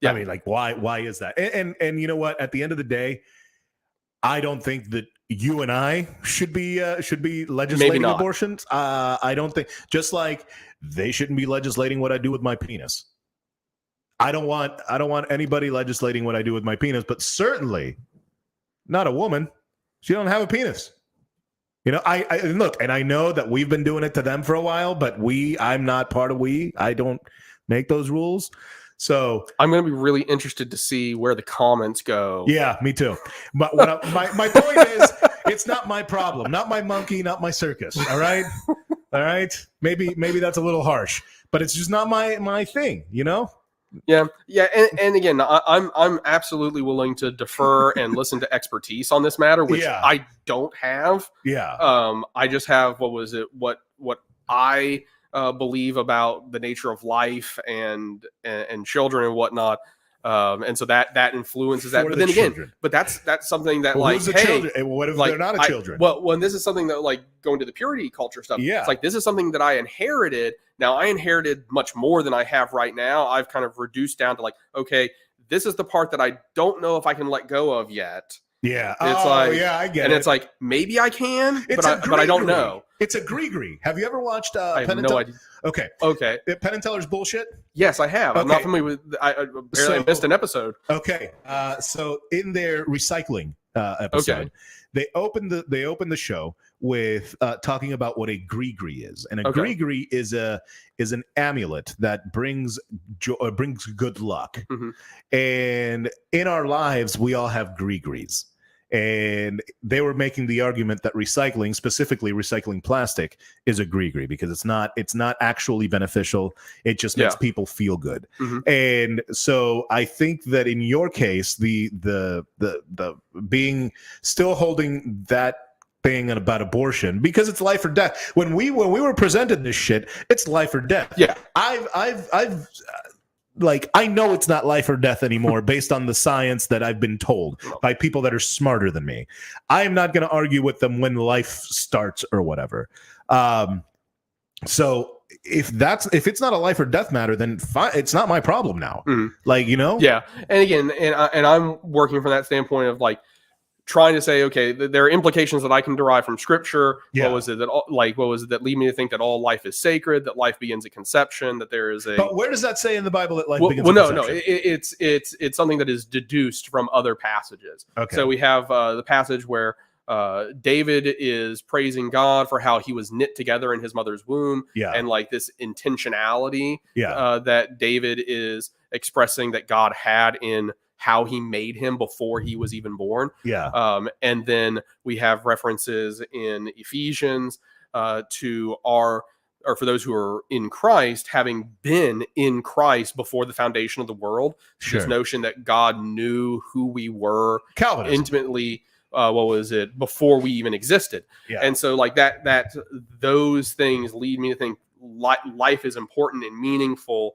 I mean, like why is that? And you know what? At the end of the day, I don't think that you and I should be legislating abortions. I don't think, just like they shouldn't be legislating what I do with my penis. I don't want anybody legislating what I do with my penis, but certainly not a woman. She don't have a penis. You know, I look, and I know that we've been doing it to them for a while, but I'm not part of I don't make those rules. So I'm going to be really interested to see where the comments go. Yeah, me too. But my point is, it's not my problem, not my monkey, not my circus. All right, all right. Maybe that's a little harsh, but it's just not my thing. You know. Yeah. And again, I'm absolutely willing to defer and listen to expertise on this matter, which I don't have. Yeah. I just have what I believe about the nature of life and children and whatnot. And so that influences that. But then again, that's something that who's the children? What if they're not a children? Well, this is something that like going to the purity culture stuff. Yeah. It's like, this is something that I inherited. Now I inherited much more than I have right now. I've kind of reduced down to like, okay, this is the part that I don't know if I can let go of yet. Yeah. It's I get it. And it's like, maybe I can, but I don't know. It's a gree-gree. Have you ever watched I have no idea. Okay. Penn and Teller's bullshit? Yes, I have. I'm not familiar with I missed an episode. Okay. So in their recycling episode, they opened the show with talking about what a gree-gree is. And a gree-gree is an amulet that brings good luck. Mm-hmm. And in our lives, we all have gree-grees. And they were making the argument that recycling, specifically recycling plastic, is a gree-gree because it's not actually beneficial. It just makes people feel good. Mm-hmm. And so I think that in your case, the being still holding that thing about abortion, because it's life or death. When we were presented this shit, it's life or death. Yeah. I've like, I know it's not life or death anymore based on the science that I've been told by people that are smarter than me. I am not going to argue with them when life starts or whatever. So if it's not a life or death matter, then fine, it's not my problem now. Mm-hmm. Like, you know? Yeah. And again, and I'm working from that standpoint of like, trying to say, okay, there are implications that I can derive from Scripture. Yeah. What was it that lead me to think that all life is sacred, that life begins at conception, that there is a. But where does that say in the Bible that life begins? Well, at no, conception? it's something that is deduced from other passages. Okay. So we have the passage where David is praising God for how he was knit together in his mother's womb, and like this intentionality, that David is expressing that God had in how he made him before he was even born. And then we have references in Ephesians to or for those who are in Christ, having been in Christ before the foundation of the world. Sure. This notion that God knew who we were Calvinism. Intimately. Before we even existed. And so like that those things lead me to think life is important and meaningful.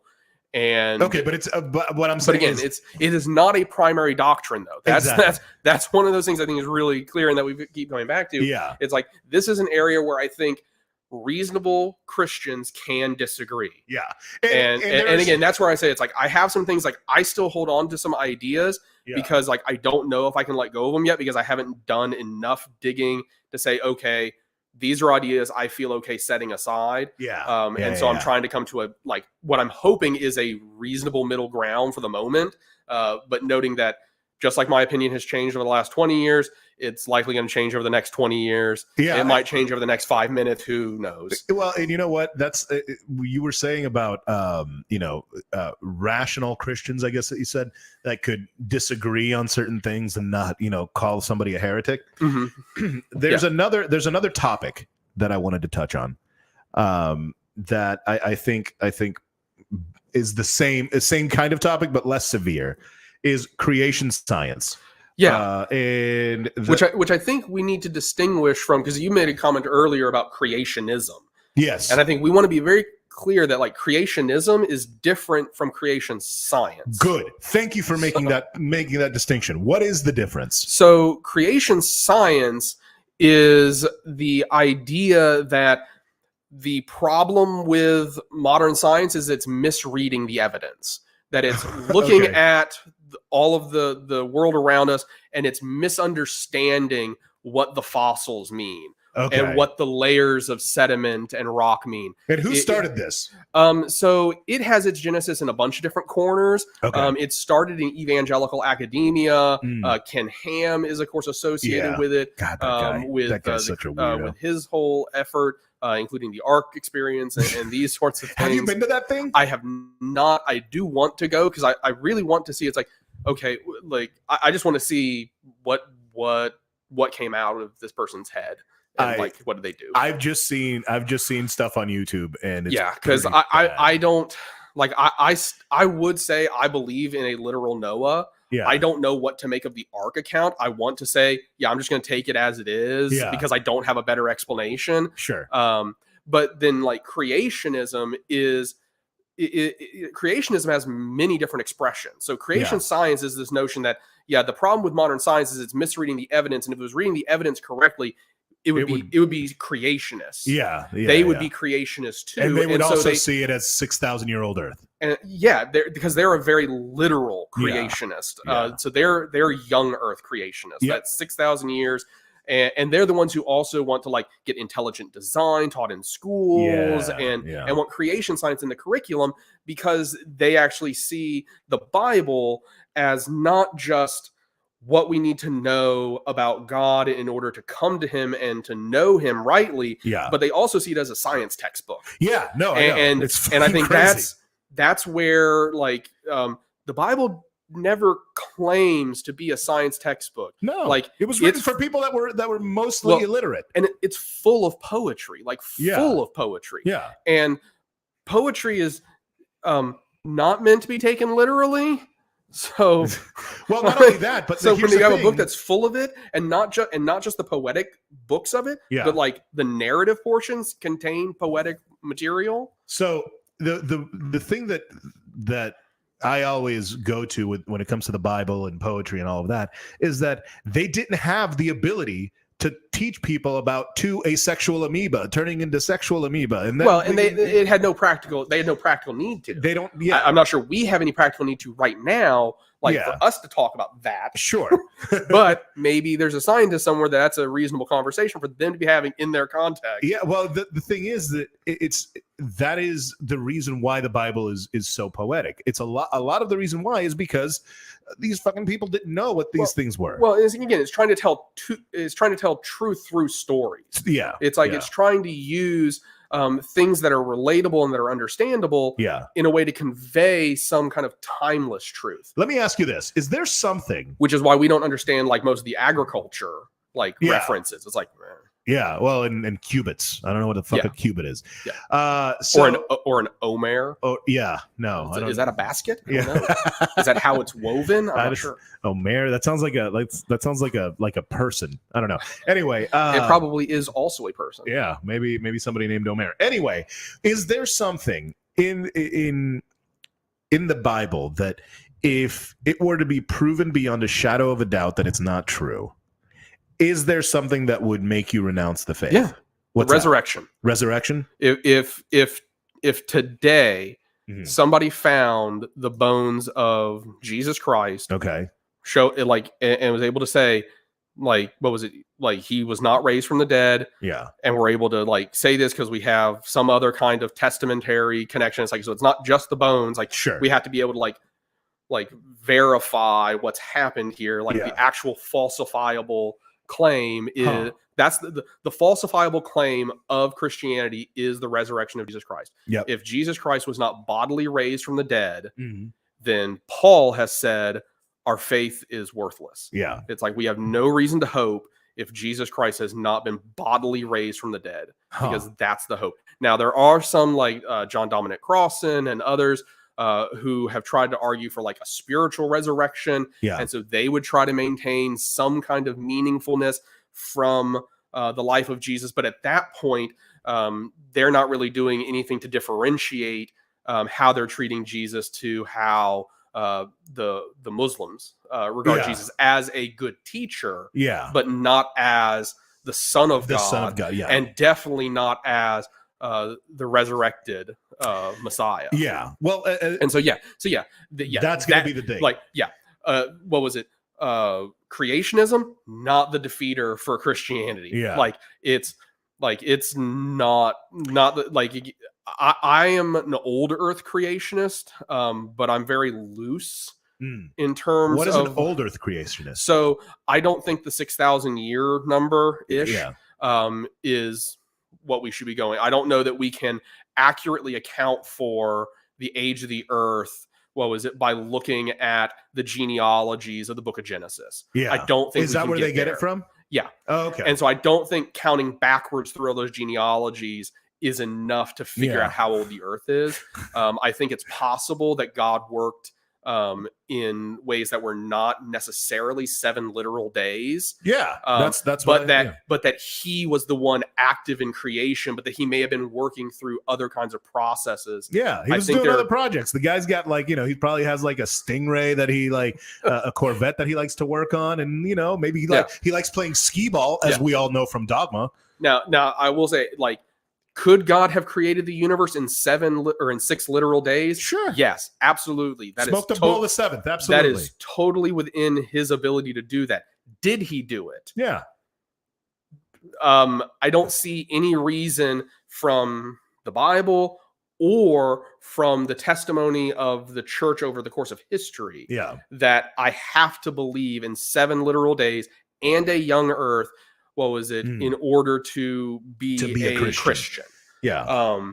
And okay, but it's but what I'm but saying again, is it is not a primary doctrine though. Exactly. That's one of those things I think is really clear and that we keep going back to. Yeah. It's like this is an area where I think reasonable Christians can disagree. Yeah. And again, that's where I say it's like I have some things like I still hold on to some ideas because like I don't know if I can let go of them yet because I haven't done enough digging to say, okay, these are ideas I feel okay setting aside. And so I'm trying to come to a like what I'm hoping is a reasonable middle ground for the moment. But noting that just like my opinion has changed over the last 20 years, it's likely going to change over the next 20 years. It might change over the next 5 minutes. Who knows? Well, and you know what? That's you were saying about rational Christians, I guess that you said, that could disagree on certain things and not, call somebody a heretic. Mm-hmm. There's another topic that I wanted to touch on that I think is the same kind of topic but less severe. Is creation science. And which I think we need to distinguish from, because you made a comment earlier about creationism. Yes. And I think we want to be very clear that like creationism is different from creation science. Good. Thank you for making that distinction. What is the difference? So creation science is the idea that the problem with modern science is it's misreading the evidence. That it's looking at all of the world around us and it's misunderstanding what the fossils mean and what the layers of sediment and rock mean. And who started this? So it has its genesis in a bunch of different corners. It started in evangelical academia. Ken Ham is, of course, associated with it. God, that guy's such a weirdo. With his whole effort. Including the ARC experience and these sorts of things. Have you been to that thing? I have not. I do want to go because I really want to see. It's like, okay, like I just want to see what came out of this person's head and like what did they do? I've just seen stuff on YouTube and it's because I don't like I would say I believe in a literal Noah. I don't know what to make of the ARC account. I want to say, I'm just going to take it as it is because I don't have a better explanation. Sure. But then like creationism is creationism has many different expressions. So creation science is this notion that, the problem with modern science is it's misreading the evidence. And if it was reading the evidence correctly, it would be creationists. They would be creationists too. And they would also see it as 6,000-year-old Earth. And because they're a very literal creationist. So they're young Earth creationists. That's 6,000 years. And they're the ones who also want to like get intelligent design taught in schools and want creation science in the curriculum because they actually see the Bible as not just what we need to know about God in order to come to him and to know him rightly, but they also see it as a science textbook. And I think crazy. that's where like the Bible never claims to be a science textbook. No, like it was written for people that were mostly illiterate, and it's full of poetry, full of poetry. And poetry is not meant to be taken literally. So, well, not only that, but so when you have a book that's full of it, and not just the poetic books of it, but like the narrative portions contain poetic material. So the thing that I always go to when it comes to the Bible and poetry and all of that is that they didn't have the ability to teach people about two asexual amoeba turning into sexual amoeba, and they had no practical need to. They don't. I'm not sure we have any practical need to right now, for us to talk about that. Sure, but maybe there's a scientist somewhere that's a reasonable conversation for them to be having in their context. Yeah, well, the thing is that that is the reason why the Bible is so poetic. It's a lot of the reason why is because these fucking people didn't know what these things were. Well, it's trying to tell truth through stories. It's like it's trying to use things that are relatable and that are understandable in a way to convey some kind of timeless truth. Let me ask you this. Is there something... Which is why we don't understand like most of the agriculture references. It's like... well, and cubits. I don't know what the fuck a cubit is. Or an omer. Oh, yeah. No. Is that a basket? I don't know. Is that how it's woven? I'm not sure. Omer. That sounds like a person. I don't know. Anyway, it probably is also a person. Yeah, maybe somebody named Omer. Anyway, is there something in in the Bible that if it were to be proven beyond a shadow of a doubt that it's not true, is there something that would make you renounce the faith? Yeah. What's resurrection. That? Resurrection? If today Mhm. somebody found the bones of Jesus Christ, Okay. show it like and was able to say, like, what was it? Like, he was not raised from the dead. Yeah. And we're able to like say this because we have some other kind of testamentary connection. It's like, so it's not just the bones. Like, Sure. we have to be able to like verify what's happened here. Like the actual falsifiable claim is that's the falsifiable claim of Christianity is the resurrection of Jesus Christ. Yep. If Jesus Christ was not bodily raised from the dead, Mhm. then Paul has said our faith is worthless. Yeah. It's like we have no reason to hope if Jesus Christ has not been bodily raised from the dead, because that's the hope. Now, there are some like John Dominic Crossan and others who have tried to argue for like a spiritual resurrection. Yeah. And so they would try to maintain some kind of meaningfulness from the life of Jesus. But at that point, they're not really doing anything to differentiate how they're treating Jesus to how the Muslims regard Jesus as a good teacher, but not as the Son of God. Son of God, and definitely not as the resurrected Messiah. Yeah. Well, and so that's gonna be the thing. Like, what was it? Creationism, not the defeater for Christianity. Yeah. Like it's not like I am an old Earth creationist, but I'm very loose in terms. What is of an old Earth creationist? So I don't think the 6,000 year number ish is what we should be going. I don't know that we can accurately account for the age of the Earth. What was it? By looking at the genealogies of the Book of Genesis. Yeah, I don't think is that where they get it from? Yeah. Oh, okay. And so I don't think counting backwards through all those genealogies is enough to figure out how old the Earth is. I think it's possible that God worked in ways that were not necessarily 7 literal days. Yeah, that's but that he was the one active in creation, but that he may have been working through other kinds of processes. Yeah, he was doing other projects. The guy's got like, he probably has like a Stingray that he like a Corvette that he likes to work on, and maybe he likes playing skee ball, as we all know from Dogma. Now I will say, like, could God have created the universe in 6 literal days? Sure. Yes, absolutely. That smoked a bowl the 7th. Absolutely. That is totally within his ability to do that. Did he do it? Yeah. I don't see any reason from the Bible or from the testimony of the church over the course of history that I have to believe in 7 literal days and a young earth. What was it? In order to be a Christian. Yeah.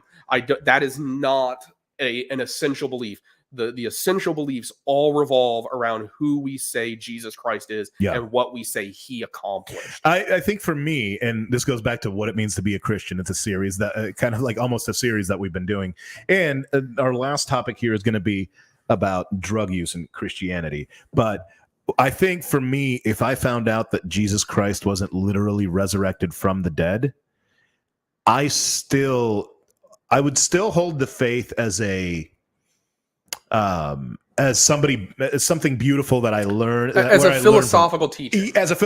That is not an essential belief. The essential beliefs all revolve around who we say Jesus Christ is and what we say he accomplished. I think for me, and this goes back to what it means to be a Christian, it's a series that kind of like almost a series that we've been doing. And our last topic here is going to be about drug use in Christianity. But I think for me, if I found out that Jesus Christ wasn't literally resurrected from the dead, I would still hold the faith as something beautiful that I learned as a philosophical teaching. As a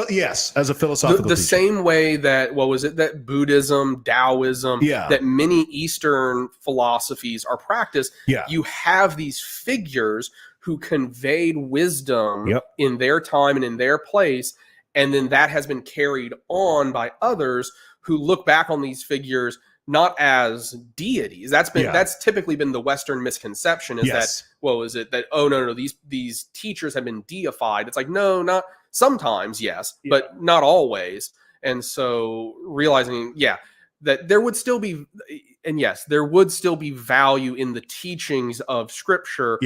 philosophical the same way that that Buddhism, Taoism, that many Eastern philosophies are practiced. You have these figures who conveyed wisdom in their time and in their place, and then that has been carried on by others who look back on these figures not as deities. That's typically been the Western misconception, is that these teachers have been deified. It's like, no, not sometimes, but not always. And so realizing that there would still be value in the teachings of Scripture.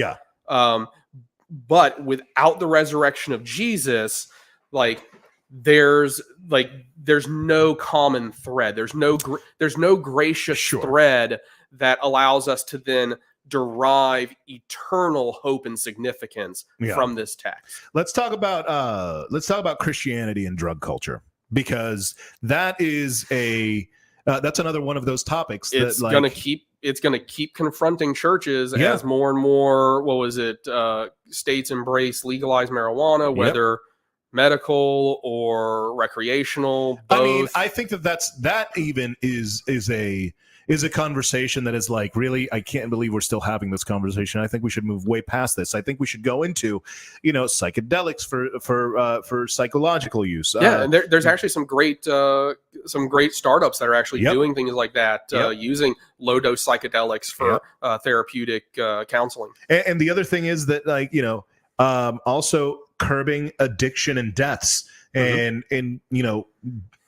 But without the resurrection of Jesus, there's no common thread. There's no gracious thread that allows us to then derive eternal hope and significance from this text. Let's talk about Christianity and drug culture, because that is That's another one of those topics. It's gonna keep confronting churches Yeah. as more and more states embrace legalized marijuana, whether medical or recreational. Both. I mean, I think that even is a conversation that is like, really, I can't believe we're still having this conversation. I think we should move way past this. I think we should go into, psychedelics for psychological use. Yeah, and there's actually some great startups that are actually doing things like that, using low dose psychedelics for therapeutic counseling. And the other thing is that, also curbing addiction and deaths, and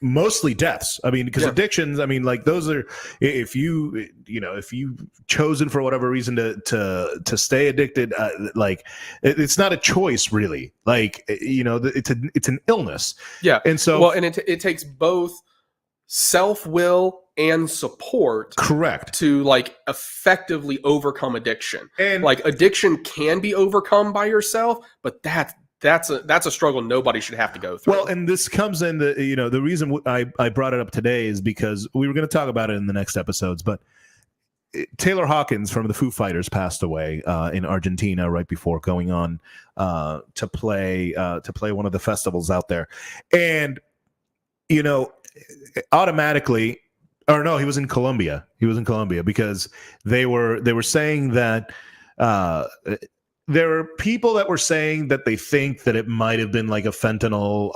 mostly deaths. I mean, because addictions, I mean, like, those are, if you've chosen for whatever reason to stay addicted, it's not a choice, really. Like, it's an illness. Yeah. And so, it takes both self-will and support, correct, to effectively overcome addiction. And addiction can be overcome by yourself, but that's a struggle nobody should have to go through. Well, and this comes in the reason I brought it up today is because we were going to talk about it in the next episodes, but Taylor Hawkins from the Foo Fighters passed away in Argentina right before going on to play one of the festivals out there. And automatically, or no, he was in Colombia. He was in Colombia because they were saying that there are people that were saying that they think that it might have been like a fentanyl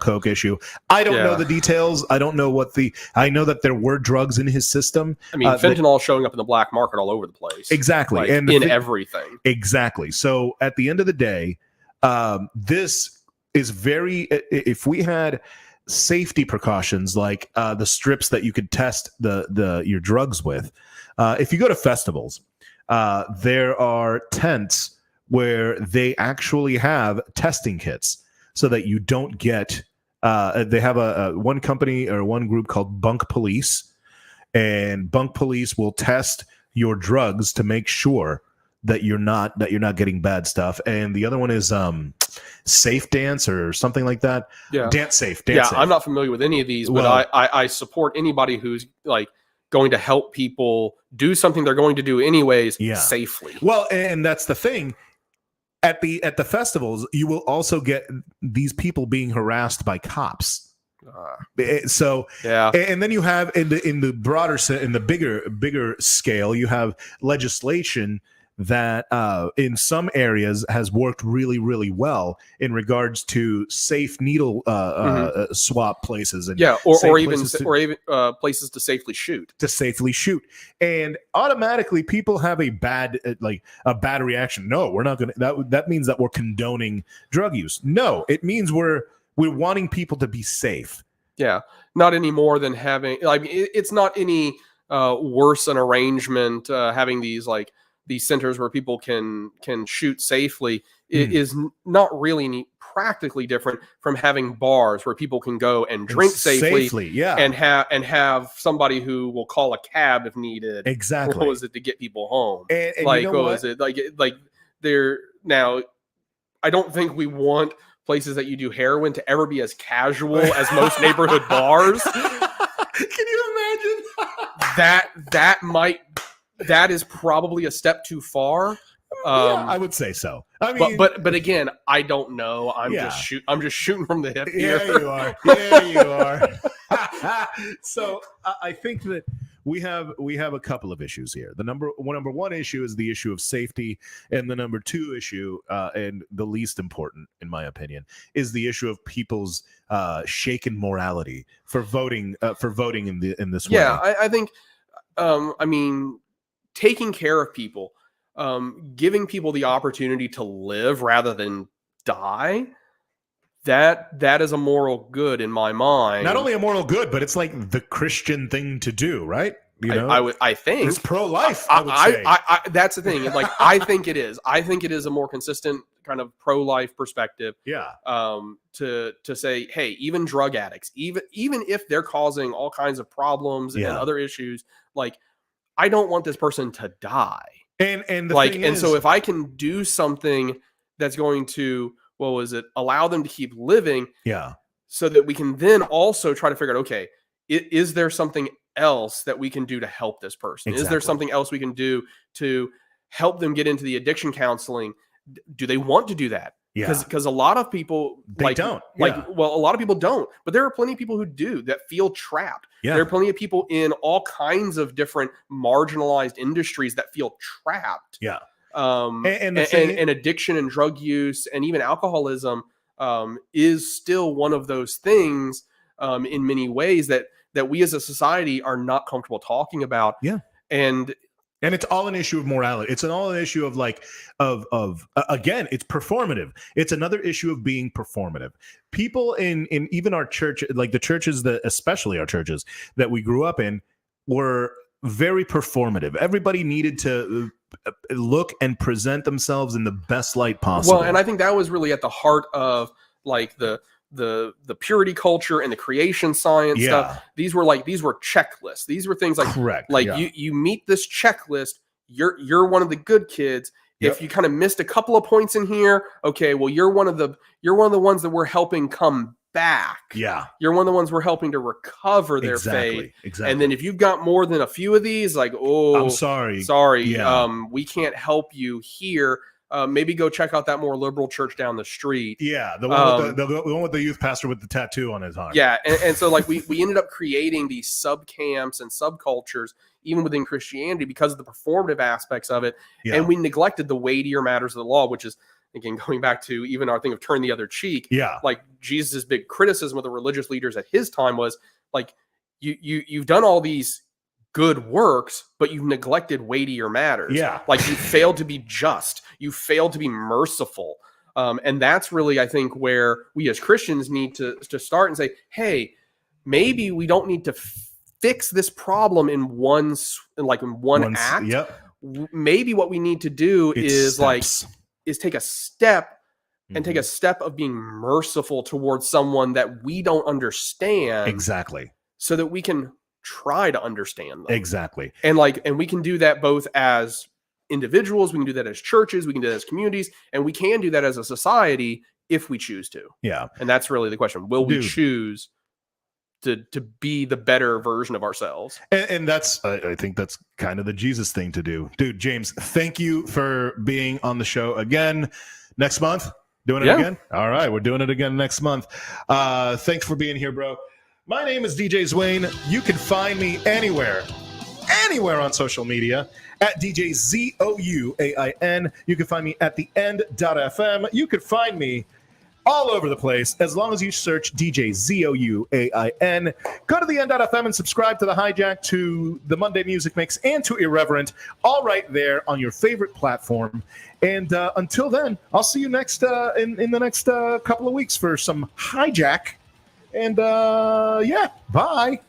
coke issue. I don't know the details. I don't know I know that there were drugs in his system. I mean, fentanyl showing up in the black market all over the place. Exactly. And in everything. Exactly. So at the end of the day, this is if we had safety precautions like the strips that you could test your drugs with, if you go to festivals, there are tents where they actually have testing kits so that you don't get they have one company or one group called Bunk Police, and Bunk Police will test your drugs to make sure that you're not getting bad stuff. And the other one is Safe Dance or something like that. Dance Safe. I'm not familiar with any of these, but I support anybody who's going to help people do something they're going to do anyways safely. Well, and that's the thing. At the festivals, you will also get these people being harassed by cops. And then you have in the broader in the bigger scale, you have legislation that in some areas has worked really, really well in regards to safe needle swap places, and or even places to safely shoot. And automatically people have a bad reaction. No, we're not going to. That means that we're condoning drug use. No, it means we're wanting people to be safe. Yeah, not any more than having it's not any worse an arrangement having these centers where people can shoot safely. It is not really practically different from having bars where people can go and drink safely and have somebody who will call a cab if needed. Exactly. What was it to get people home? And what was it they're now? I don't think we want places that you do heroin to ever be as casual as most neighborhood bars. Can you imagine? That is probably a step too far. I would say so. I mean, but again, I don't know. I'm just shooting from the hip here. Yeah, you are. So I think that we have a couple of issues here. The number one issue is the issue of safety, and the number two issue, and the least important, in my opinion, is the issue of people's shaken morality for voting in this way. Yeah, I think. I mean, taking care of people, giving people the opportunity to live rather than die, that is a moral good in my mind. Not only a moral good, but it's like the Christian thing to do, right? I think it's pro-life. I would say. That's the thing. I think it is. I think it is a more consistent kind of pro-life perspective. Yeah. To say, hey, even drug addicts, even if they're causing all kinds of problems and other issues, I don't want this person to die. And so if I can do something that's going to, allow them to keep living, so that we can then also try to figure out, okay, is there something else that we can do to help this person? Is there Exactly. something else we can do to help them get into the addiction counseling? Do they want to do that? Yeah. Because a lot of people don't. Well, a lot of people don't, but there are plenty of people who do, that feel trapped. Yeah. There are plenty of people in all kinds of different marginalized industries that feel trapped. Yeah. And addiction and drug use and even alcoholism is still one of those things in many ways that we as a society are not comfortable talking about. Yeah. And it's all an issue of morality. It's all an issue of again, it's performative. It's another issue of being performative. People in even our church, like the churches especially our churches that we grew up in, were very performative. Everybody needed to look and present themselves in the best light possible. Well, and I think that was really at the heart of like the purity culture and the creation science stuff. These were checklists. These were things like, correct. You meet this checklist, you're one of the good kids. Yep. If you kind of missed a couple of points in here, okay, well, you're one of the ones that we're helping come back. Yeah. You're one of the ones we're helping to recover their faith. Exactly. And then if you've got more than a few of these, like, oh, I'm sorry. Sorry. We can't help you here. Maybe go check out that more liberal church down the street. Yeah, the one with the youth pastor with the tattoo on his arm. Yeah, and so like we ended up creating these sub camps and subcultures even within Christianity because of the performative aspects of it, and we neglected the weightier matters of the law, which is, again, going back to even our thing of turn the other cheek. Yeah, like Jesus' big criticism of the religious leaders at his time was like, you've done all these good works, but you've neglected weightier matters. Yeah. Like you failed to be just, you failed to be merciful. And that's really, I think, where we as Christians need to start and say, hey, maybe we don't need to fix this problem in one act. Yep. Maybe what we need to do is steps. take a step and take a step of being merciful towards someone that we don't understand. Exactly. So that we can try to understand them. Exactly. And we can do that both as individuals, we can do that as churches, we can do that as communities, and we can do that as a society if we choose to. Yeah. And that's really the question. Will we choose to be the better version of ourselves? And that's, I think that's kind of the Jesus thing to do. Dude, James, thank you for being on the show again. Next month, doing it again? All right, we're doing it again next month. Thanks for being here, bro. My name is DJ Zouain. You can find me anywhere on social media at DJ Zouain. You can find me at theend.fm. You can find me all over the place as long as you search DJ Zouain. Go to theend.fm and subscribe to The Hijack, to the Monday Music Mix, and to Irreverent, all right there on your favorite platform. And until then, I'll see you next in the next couple of weeks for some Hijack. And bye.